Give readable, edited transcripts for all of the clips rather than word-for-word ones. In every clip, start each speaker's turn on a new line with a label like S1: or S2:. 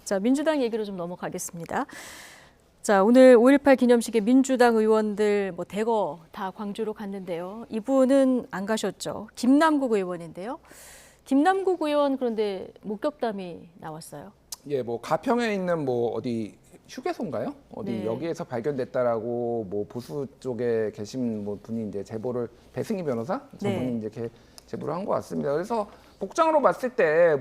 S1: 자, 민주당 얘기로 좀 넘어가겠습니다. 자, 오늘 5.18 기념식에 민주당 의원들 대거 다 광주로 갔는데요. 이분은 안 가셨죠. 김남국 의원인데요. 김남국 의원 그런데 목격담이 나왔어요.
S2: 예, 가평에 있는 어디 휴게소인가요? 어디
S1: 네.
S2: 여기에서 발견됐다라고 보수 쪽에 계신 분이 이제 제보를 배승희 변호사 저분이
S1: 네.
S2: 이제 제보를 한 것 같습니다. 그래서 복장으로 봤을 때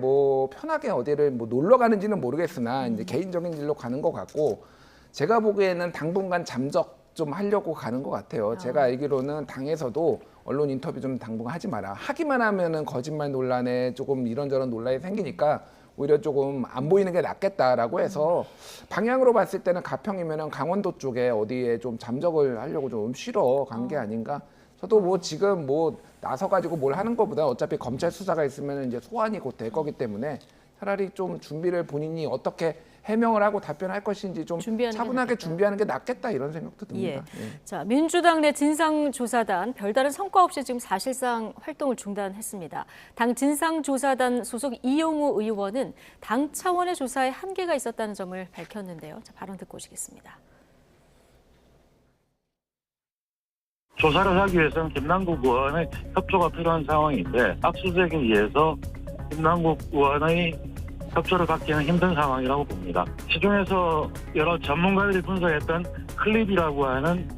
S2: 편하게 어디를 놀러 가는지는 모르겠으나 이제 개인적인 일로 가는 것 같고 제가 보기에는 당분간 잠적 좀 하려고 가는 것 같아요. 제가 알기로는 당에서도 언론 인터뷰 좀 당분간 하지 마라. 하기만 하면은 거짓말 논란에 조금 이런저런 논란이 생기니까 오히려 조금 안 보이는 게 낫겠다라고 해서 방향으로 봤을 때는 가평이면은 강원도 쪽에 어디에 좀 잠적을 하려고 좀 쉬러 간 게 아닌가. 저도 지금 나서 가지고 뭘 하는 것보다 어차피 검찰 수사가 있으면 이제 소환이 곧 될 거기 때문에 차라리 좀 준비를 본인이 어떻게 해명을 하고 답변할 것인지 좀 차분하게 준비하는 게 낫겠다 이런 생각도 듭니다.
S1: 예. 자, 민주당 내 진상조사단 별다른 성과 없이 지금 사실상 활동을 중단했습니다. 당 진상조사단 소속 이용우 의원은 당 차원의 조사에 한계가 있었다는 점을 밝혔는데요. 자, 발언 듣고 오시겠습니다.
S3: 조사를 하기 위해서는 김남국 의원의 협조가 필요한 상황인데 압수수색에 의해서 김남국 의원의 협조를 받기는 힘든 상황이라고 봅니다. 시중에서 여러 전문가들이 분석했던 클립이라고 하는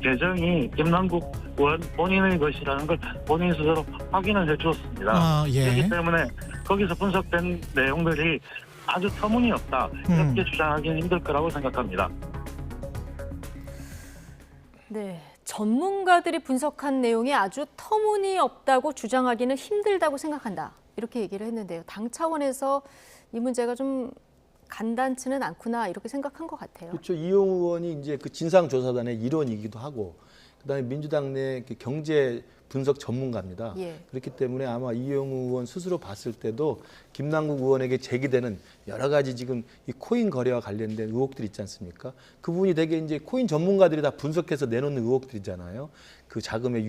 S3: 계정이 김남국 의원 본인의 것이라는 걸 본인 스스로 확인을 해주었습니다.
S4: 예.
S3: 그렇기 때문에 거기서 분석된 내용들이 아주 터무니없다 이렇게 주장하기는 힘들 거라고 생각합니다.
S1: 네, 전문가들이 분석한 내용이 아주 터무니없다고 주장하기는 힘들다고 생각한다. 이렇게 얘기를 했는데요. 당 차원에서 이 문제가 좀 간단치는 않구나 이렇게 생각한 것 같아요.
S4: 그렇죠. 이용우 의원이 이제 그 진상조사단의 일원이기도 하고, 그다음에 민주당 내 경제 분석 전문가입니다.
S1: 예.
S4: 그렇기 때문에 아마 이용우 의원 스스로 봤을 때도 김남국 의원에게 제기되는 여러 가지 지금 이 코인 거래와 관련된 의혹들이 있지 않습니까? 그 부분이 되게 이제 코인 전문가들이 다 분석해서 내놓는 의혹들이잖아요. 그 자금의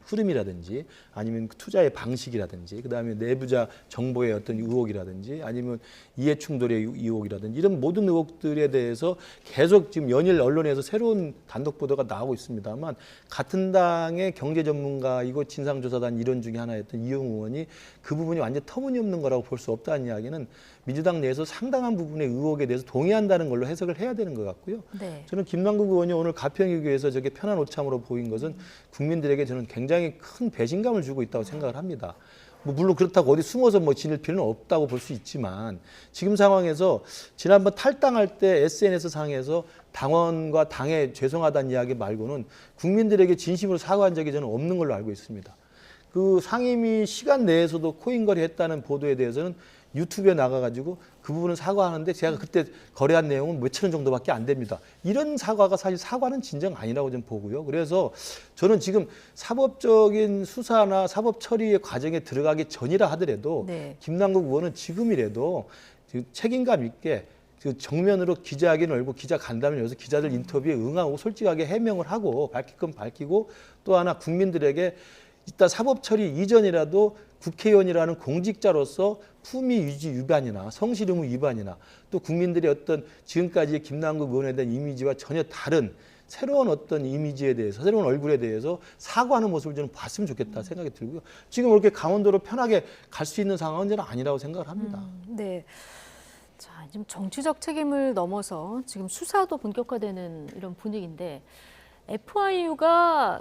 S4: 흐름이라든지 아니면 투자의 방식이라든지 그다음에 내부자 정보의 어떤 의혹이라든지 아니면 이해 충돌의 의혹이라든지 이런 모든 의혹들에 대해서 계속 지금 연일 언론에서 새로운 단독 보도가 나오고 있습니다만 같은 당의 경제 전문가이고 진상조사단 일원 중에 하나였던 이용우 의원이 그 부분이 완전 터무니없는 거라고 볼 수 없다는 이야기는 민주당 내에서 상당한 부분의 의혹에 대해서 동의한다는 걸로 해석을 해야 되는 것 같고요.
S1: 네.
S4: 저는 김남국 의원이 오늘 가평유교에서 저게 편한 오참으로 보인 것은 국민들에게 저는 굉장히 큰 배신감을 주고 있다고 생각을 합니다. 물론 그렇다고 어디 숨어서 지낼 필요는 없다고 볼 수 있지만 지금 상황에서 지난번 탈당할 때 SNS 상에서 당원과 당에 죄송하다는 이야기 말고는 국민들에게 진심으로 사과한 적이 저는 없는 걸로 알고 있습니다. 그 상임위 시간 내에서도 코인 거래했다는 보도에 대해서는 유튜브에 나가가지고 그 부분은 사과하는데 제가 그때 거래한 내용은 몇천 원 정도밖에 안 됩니다. 이런 사과가 사실 사과는 진정 아니라고 좀 보고요. 그래서 저는 지금 사법적인 수사나 사법 처리의 과정에 들어가기 전이라 하더라도
S1: 네.
S4: 김남국 의원은 지금이라도 책임감 있게 정면으로 기자회견을 열고 기자 간담회를 열어서 기자들 인터뷰에 응하고 솔직하게 해명을 하고 밝힐 건 밝히고 또 하나 국민들에게 이따 사법 처리 이전이라도 국회의원이라는 공직자로서 품위 유지 위반이나 성실 의무 위반이나 또 국민들의 어떤 지금까지의 김남국 의원에 대한 이미지와 전혀 다른 새로운 어떤 이미지에 대해서 새로운 얼굴에 대해서 사과하는 모습을 저는 봤으면 좋겠다 생각이 들고요. 지금 이렇게 강원도로 편하게 갈 수 있는 상황은 저는 아니라고 생각을 합니다.
S1: 네. 자, 지금 정치적 책임을 넘어서 지금 수사도 본격화되는 이런 분위기인데 FIU가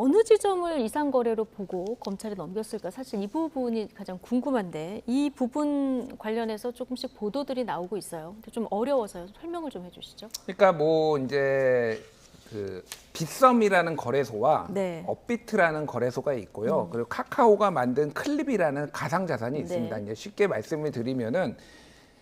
S1: 어느 지점을 이상 거래로 보고 검찰에 넘겼을까? 사실 이 부분이 가장 궁금한데 이 부분 관련해서 조금씩 보도들이 나오고 있어요. 근데 좀 어려워서요. 설명을 좀 해주시죠.
S2: 그러니까 이제 그 빗썸이라는 거래소와
S1: 네.
S2: 업비트라는 거래소가 있고요. 그리고 카카오가 만든 클립이라는 가상 자산이 있습니다.
S1: 네.
S2: 이제 쉽게 말씀을 드리면은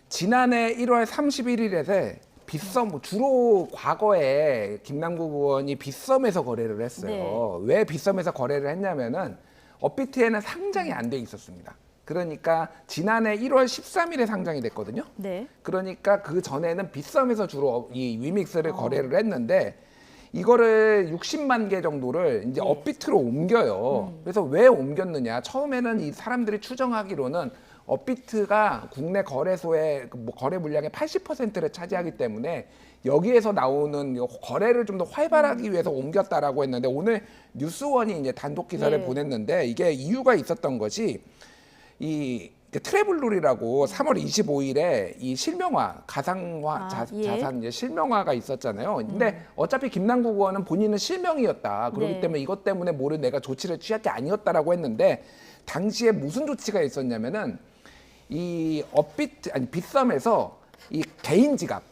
S2: 지난해 1월 31일에 빗썸 주로 과거에 김남국 의원이 빗썸에서 거래를 했어요. 왜 빗썸에서 거래를 했냐면은 업비트에는 상장이 안 돼 있었습니다. 그러니까 지난해 1월 13일에 상장이 됐거든요.
S1: 네.
S2: 그러니까 그 전에는 빗썸에서 주로 이 위믹스를 거래를 했는데 이거를 60만 개 정도를 이제 업비트로 옮겨요. 그래서 왜 옮겼느냐? 처음에는 이 사람들이 추정하기로는 업비트가 국내 거래소의 뭐 거래 물량의 80%를 차지하기 때문에 여기에서 나오는 거래를 좀 더 활발하기 위해서 옮겼다라고 했는데 오늘 뉴스원이 이제 단독 기사를
S1: 네.
S2: 보냈는데 이게 이유가 있었던 것이 이 트래블룰이라고 3월 25일에 이 실명화 가상화
S1: 예.
S2: 자산 이제 실명화가 있었잖아요. 근데 어차피 김남국 의원은 본인은 실명이었다. 그렇기
S1: 네.
S2: 때문에 이것 때문에 모른 내가 조치를 취할 게 아니었다라고 했는데 당시에 무슨 조치가 있었냐면은 이 업비트 아니 빗썸에서 이 개인 지갑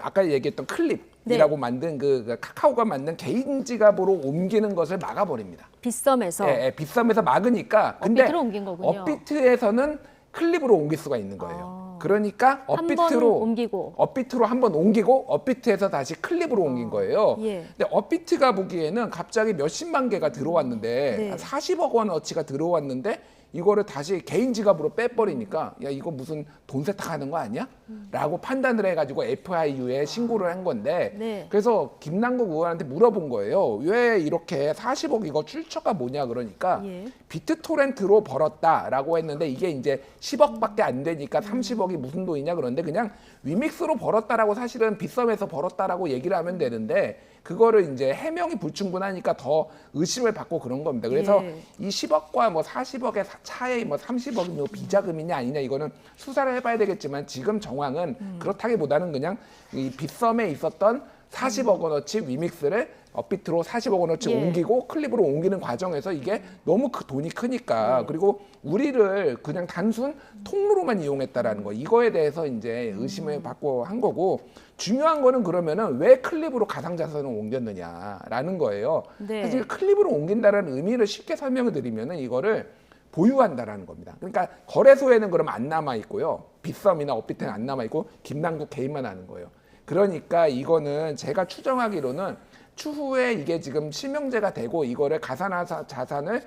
S2: 아까 얘기했던 클립이라고 만든 그 카카오가 만든 개인 지갑으로 옮기는 것을 막아버립니다.
S1: 빗썸에서
S2: 예, 빗썸에서 막으니까 근데
S1: 업비트로 옮긴 거군요.
S2: 업비트에서는 클립으로 옮길 수가 있는 거예요. 그러니까
S1: 한 번
S2: 업비트로
S1: 옮기고.
S2: 업비트로 한 번 옮기고 업비트에서 다시 클립으로 옮긴 거예요.
S1: 예.
S2: 근데 업비트가 보기에는 갑자기 몇십만 개가 들어왔는데
S1: 네.
S2: 한 40억 원어치가 들어왔는데 이거를 다시 개인 지갑으로 빼버리니까 야 이거 무슨 돈 세탁하는 거 아니야? 라고 판단을 해가지고 FIU에 신고를 한 건데
S1: 네.
S2: 그래서 김남국 의원한테 물어본 거예요. 왜 이렇게 40억 이거 출처가 뭐냐 그러니까
S1: 예.
S2: 비트토렌트로 벌었다라고 했는데 이게 이제 10억밖에 안 되니까 30억이 무슨 돈이냐 그런데 그냥 위믹스로 벌었다라고 사실은 빗썸에서 벌었다라고 얘기를 하면 되는데 그거를 이제 해명이 불충분하니까 더 의심을 받고 그런 겁니다. 그래서
S1: 예.
S2: 이 10억과 뭐 40억의 차이 뭐 30억이 뭐 비자금이냐 아니냐 이거는 수사를 해봐야 되겠지만 지금 정황은 그렇다기보다는 그냥 이 빗썸에 있었던 40억 원어치 위믹스를 업비트로 40억 원어치
S1: 예.
S2: 옮기고 클립으로 옮기는 과정에서 이게 너무 돈이 크니까 그리고 우리를 그냥 단순 통로로만 이용했다라는 거 이거에 대해서 이제 의심을 받고 한 거고 중요한 거는 그러면은 왜 클립으로 가상자산을 옮겼느냐라는 거예요.
S1: 네.
S2: 사실 클립으로 옮긴다라는 의미를 쉽게 설명을 드리면은 이거를 보유한다라는 겁니다. 그러니까 거래소에는 그럼 안 남아 있고요. 빗썸이나 업비트는 안 남아 있고 김남국 개인만 하는 거예요. 그러니까 이거는 제가 추정하기로는 추후에 이게 지금 실명제가 되고 이거를 가상자산을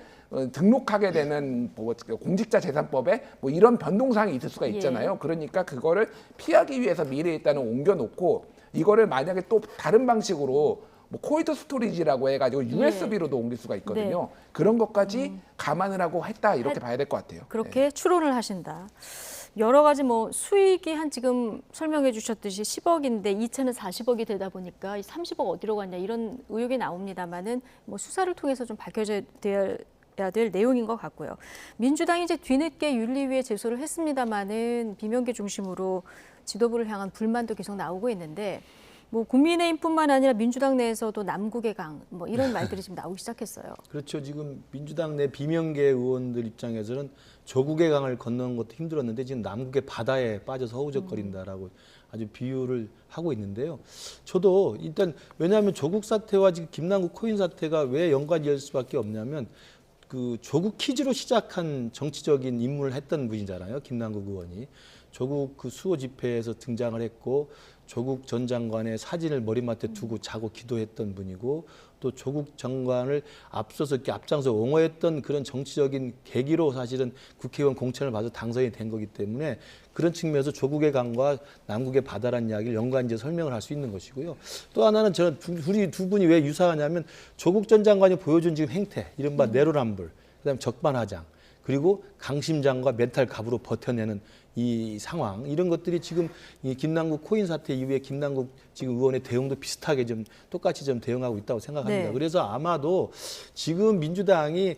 S2: 등록하게 되는 뭐 공직자 재산법에 뭐 이런 변동사항이 있을 수가 있잖아요. 그러니까 그거를 피하기 위해서 미리 일단은 옮겨놓고 이거를 만약에 또 다른 방식으로 뭐 코이드 스토리지라고 해가지고 USB로도 옮길 수가 있거든요. 그런 것까지 감안을 하고 했다 이렇게 봐야 될 것 같아요.
S1: 그렇게 추론을 하신다. 여러 가지 뭐 수익이 한 지금 설명해 주셨듯이 10억인데 이체는 40억이 되다 보니까 이 30억 어디로 갔냐 이런 의혹이 나옵니다만은 뭐 수사를 통해서 좀 밝혀져야 될 내용인 것 같고요. 민주당이 이제 뒤늦게 윤리위에 제소를 했습니다만은 비명계 중심으로 지도부를 향한 불만도 계속 나오고 있는데 뭐 국민의힘뿐만 아니라 민주당 내에서도 남국의 강 뭐 이런 말들이 지금 나오기 시작했어요.
S4: 그렇죠. 지금 민주당 내 비명계 의원들 입장에서는 조국의 강을 건너는 것도 힘들었는데 지금 남국의 바다에 빠져서 허우적거린다라고 아주 비유를 하고 있는데요. 저도 일단 왜냐하면 조국 사태와 지금 김남국 코인 사태가 왜 연관이 될 수밖에 없냐면 그 조국 퀴즈로 시작한 정치적인 임무를 했던 분이잖아요. 김남국 의원이. 조국 그 수호 집회에서 등장을 했고 조국 전 장관의 사진을 머리맡에 두고 자고 기도했던 분이고 또 조국 장관을 앞서서 이렇게 앞장서 옹호했던 그런 정치적인 계기로 사실은 국회의원 공천을 받아 당선이 된 거기 때문에 그런 측면에서 조국의 강과 남국의 바다라는 이야기를 연관지어 설명을 할 수 있는 것이고요. 또 하나는 저는 두 분이 왜 유사하냐면 조국 전 장관이 보여준 지금 행태, 이른바 내로남불, 그다음에 적반하장, 그리고 강심장과 멘탈 갑으로 버텨내는 이 상황, 이런 것들이 지금 이 김남국 코인 사태 이후에 김남국 지금 의원의 대응도 비슷하게 좀 똑같이 좀 대응하고 있다고 생각합니다.
S1: 네.
S4: 그래서 아마도 지금 민주당이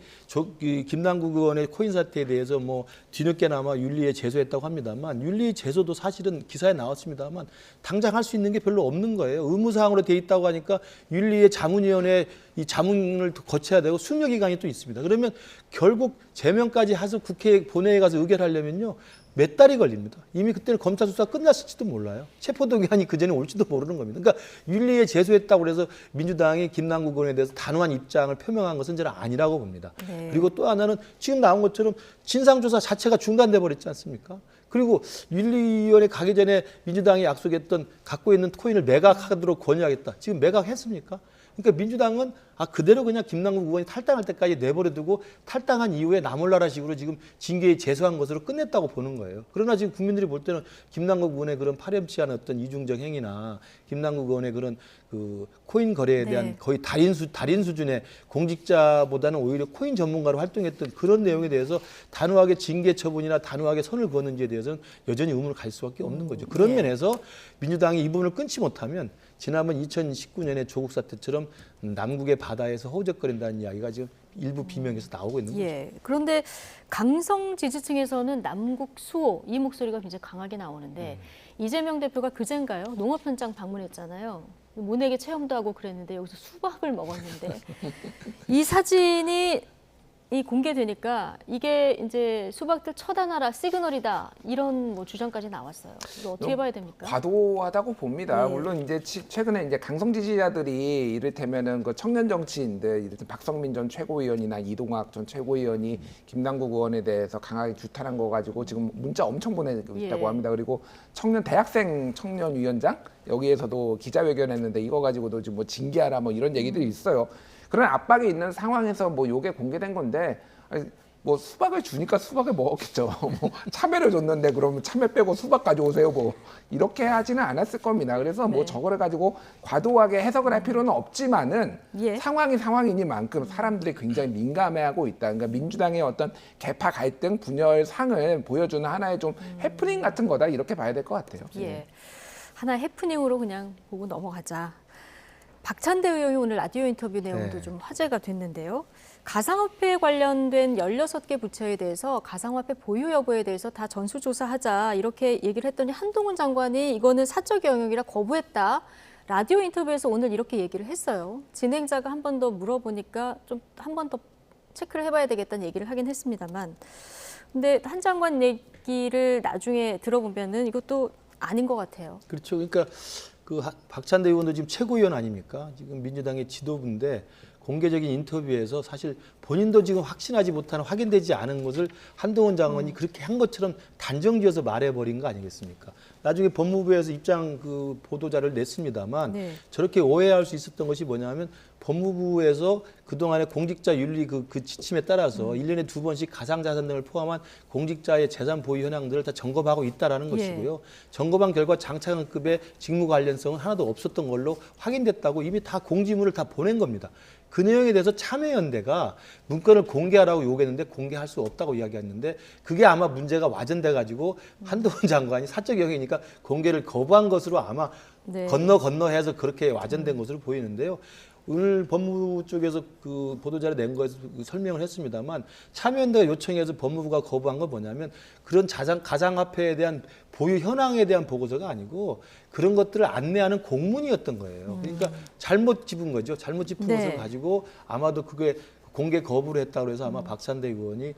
S4: 김남국 의원의 코인 사태에 대해서 뭐 뒤늦게나마 윤리에 제소했다고 합니다만 윤리 제소도 사실은 기사에 나왔습니다만 당장 할 수 있는 게 별로 없는 거예요. 의무사항으로 돼 있다고 하니까 윤리의 자문위원회 이 자문을 거쳐야 되고 수명 기간이 또 있습니다. 그러면 결국 제명까지 해서 국회 본회의에 가서 의결하려면요. 몇 달이 걸립니다. 이미 그때는 검찰 수사가 끝났을지도 몰라요. 체포동의안이 그전에 올지도 모르는 겁니다. 그러니까 윤리에 제소했다고 해서 민주당이 김남국 의원에 대해서 단호한 입장을 표명한 것은 저는 아니라고 봅니다.
S1: 네.
S4: 그리고 또 하나는 지금 나온 것처럼 진상조사 자체가 중단돼 버렸지 않습니까? 그리고 윤리위원회 가기 전에 민주당이 약속했던 갖고 있는 코인을 매각하도록 권유하겠다. 지금 매각했습니까? 그러니까 민주당은 그대로 그냥 김남국 의원이 탈당할 때까지 내버려두고 탈당한 이후에 나몰라라식으로 지금 징계에 제소한 것으로 끝냈다고 보는 거예요. 그러나 지금 국민들이 볼 때는 김남국 의원의 그런 파렴치한 어떤 이중적 행위나 김남국 의원의 그런 그 코인 거래에 대한
S1: 네.
S4: 거의 달인 수준의 공직자보다는 오히려 코인 전문가로 활동했던 그런 내용에 대해서 단호하게 징계 처분이나 단호하게 선을 그었는지에 대해서는 여전히 의문을 갈 수밖에 없는 거죠. 그런
S1: 예.
S4: 면에서 민주당이 이 부분을 끊지 못하면 지난번 2019년의 조국 사태처럼 남국의 바다에서 허우적거린다는 이야기가 지금 일부 비명에서 나오고 있는 거죠.
S1: 예. 그런데 강성 지지층에서는 남국 수호 이 목소리가 굉장히 강하게 나오는데 이재명 대표가 그젠가요? 농업 현장 방문했잖아요. 모내기 체험도 하고 그랬는데 여기서 수박을 먹었는데 이 사진이 공개되니까 이게 이제 수박들 처단하라 시그널이다 이런 뭐 주장까지 나왔어요. 이거 어떻게 봐야 됩니까?
S2: 과도하다고 봅니다.
S1: 네.
S2: 물론 이제 최근에 이제 강성 지지자들이 이를테면은 그 청년 정치인들, 이를테면 박성민 전 최고위원이나 이동학 전 최고위원이 김남국 의원에 대해서 강하게 규탄한 거 가지고 지금 문자 엄청 보내고 있다고
S1: 예.
S2: 합니다. 그리고 대학생 청년위원장 여기에서도 기자회견했는데 이거 가지고도 지금 뭐 징계하라 뭐 이런 얘기들이 있어요. 그런 압박이 있는 상황에서 뭐 요게 공개된 건데 아니, 뭐 수박을 주니까 수박을 먹었겠죠. 뭐 참외를 줬는데 그러면 참외 빼고 수박 가져오세요. 뭐 이렇게 하지는 않았을 겁니다. 그래서 뭐
S1: 네.
S2: 저거를 가지고 과도하게 해석을 할 필요는 없지만은
S1: 예.
S2: 상황이 상황이니만큼 사람들이 굉장히 민감해하고 있다. 그러니까 민주당의 어떤 개파 갈등, 분열 상을 보여주는 하나의 좀 해프닝 같은 거다 이렇게 봐야 될 것 같아요.
S1: 예. 하나의 해프닝으로 그냥 보고 넘어가자. 박찬대 의원이 오늘 라디오 인터뷰 내용도
S4: 네.
S1: 좀 화제가 됐는데요. 가상화폐에 관련된 16개 부처에 대해서 가상화폐 보유 여부에 대해서 다 전수조사하자 이렇게 얘기를 했더니 한동훈 장관이 이거는 사적 영역이라 거부했다. 라디오 인터뷰에서 오늘 이렇게 얘기를 했어요. 진행자가 한 번 더 물어보니까 좀 한 번 더 체크를 해봐야 되겠다는 얘기를 하긴 했습니다만 근데 한 장관 얘기를 나중에 들어보면은 이것도 아닌 것 같아요.
S4: 그렇죠. 그러니까 박찬대 의원도 지금 최고위원 아닙니까? 지금 민주당의 지도부인데 공개적인 인터뷰에서 사실 본인도 지금 확신하지 못하는 확인되지 않은 것을 한동훈 장관이 그렇게 한 것처럼 단정지어서 말해버린 거 아니겠습니까? 나중에 법무부에서 입장 보도자를 냈습니다만
S1: 네.
S4: 저렇게 오해할 수 있었던 것이 뭐냐면 법무부에서 그동안의 공직자 윤리 그 지침에 따라서 1년에 2번씩 가상자산 등을 포함한 공직자의 재산 보유 현황들을 다 점검하고 있다라는
S1: 예.
S4: 것이고요. 점검한 결과 장차관급의 직무 관련성은 하나도 없었던 걸로 확인됐다고 이미 다 공지문을 다 보낸 겁니다. 그 내용에 대해서 참여연대가 문건을 공개하라고 요구했는데 공개할 수 없다고 이야기했는데 그게 아마 문제가 와전돼 가지고 한동훈 장관이 사적 영역이니까 공개를 거부한 것으로 아마
S1: 네.
S4: 건너해서 그렇게 와전된 것으로 보이는데요. 오늘 법무부 쪽에서 그 보도자료 낸 거에서 설명을 했습니다만 참여연대가 요청해서 법무부가 거부한 건 뭐냐면 그런 가상화폐에 대한 보유 현황에 대한 보고서가 아니고 그런 것들을 안내하는 공문이었던 거예요. 그러니까 잘못 짚은 거죠. 잘못 짚은
S1: 네.
S4: 것을 가지고 아마도 그게 공개 거부를 했다고 해서 아마 박찬대 의원이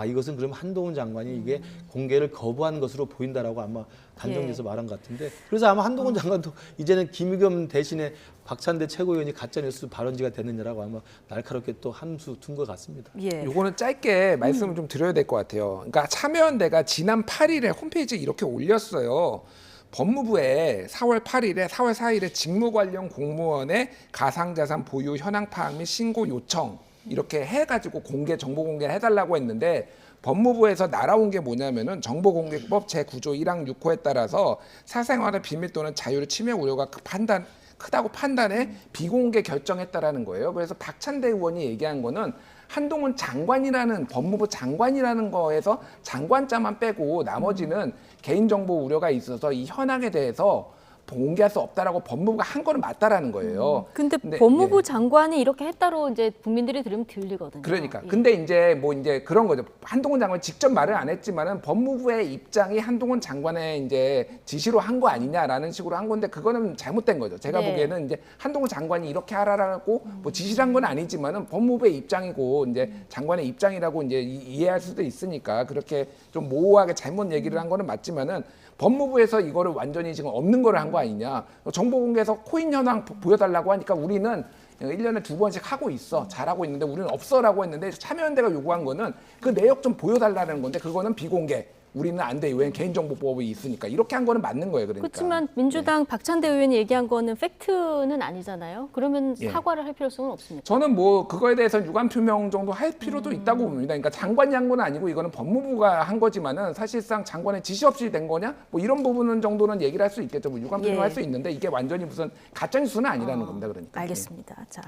S4: 이것은 그럼 한동훈 장관이 이게 공개를 거부한 것으로 보인다라고 아마 단정지어서 말한 것 같은데 그래서 아마 한동훈 장관도 이제는 김의겸 대신에 박찬대 최고위원이 가짜뉴스 발언지가 됐느냐라고 아마 날카롭게 또 한수 둔 것 같습니다.
S1: 예.
S2: 요거는 짧게 말씀을 좀 드려야 될 것 같아요. 그러니까 참여연대가 지난 8일에 홈페이지에 이렇게 올렸어요. 법무부에 4월 8일에 4월 4일에 직무 관련 공무원의 가상자산 보유 현황 파악 및 신고 요청 이렇게 해가지고 정보 공개를 해달라고 했는데 법무부에서 날아온 게 뭐냐면은 정보공개법 제9조 1항 6호에 따라서 사생활의 비밀 또는 자유를 침해 우려가 크다고 판단해 비공개 결정했다라는 거예요. 그래서 박찬대 의원이 얘기한 거는 한동훈 장관이라는 법무부 장관이라는 거에서 장관자만 빼고 나머지는 개인정보 우려가 있어서 이 현황에 대해서 공개할 수 없다라고 법무부가 한 거는 맞다라는 거예요.
S1: 근데
S2: 근데,
S1: 법무부
S2: 예.
S1: 장관이 이렇게 했다로 이제 국민들이 들으면 들리거든요.
S2: 그러니까.
S1: 예.
S2: 근데 이제 그런 거죠. 한동훈 장관이 직접 말을 안 했지만은 법무부의 입장이 한동훈 장관의 이제 지시로 한 거 아니냐라는 식으로 한 건데 그거는 잘못된 거죠. 제가
S1: 네.
S2: 보기에는 이제 한동훈 장관이 이렇게 하라고 뭐 지시를 한 건 아니지만은 법무부의 입장이고 이제 장관의 입장이라고 이제 이해할 수도 있으니까 그렇게 좀 모호하게 잘못 얘기를 한 거는 맞지만은 법무부에서 이거를 완전히 지금 없는 거를 한 거 아니냐. 정보 공개에서 코인 현황 보여달라고 하니까 우리는 1년에 2번씩 하고 있어. 잘하고 있는데 우리는 없어라고 했는데 참여연대가 요구한 거는 그 내역 좀 보여달라는 건데 그거는 비공개. 우리는 안 돼. 왜 개인정보법이 있으니까 이렇게 한 거는 맞는 거예요. 그러니까.
S1: 그렇지만 민주당 박찬대 의원이 얘기한 거는 팩트는 아니잖아요. 그러면
S2: 예.
S1: 사과를 할 필요성은 없습니다.
S2: 저는 뭐 그거에 대해서 유감 표명 정도 할 필요도 있다고 봅니다. 그러니까 장관이 한 건 아니고 이거는 법무부가 한 거지만은 사실상 장관의 지시 없이 된 거냐? 뭐 이런 부분은 정도는 얘기를 할 수 있겠죠. 뭐 유감 표명할
S1: 예.
S2: 수 있는데 이게 완전히 무슨 가짜 뉴스는 아니라는 겁니다. 그러니까.
S1: 알겠습니다. 자.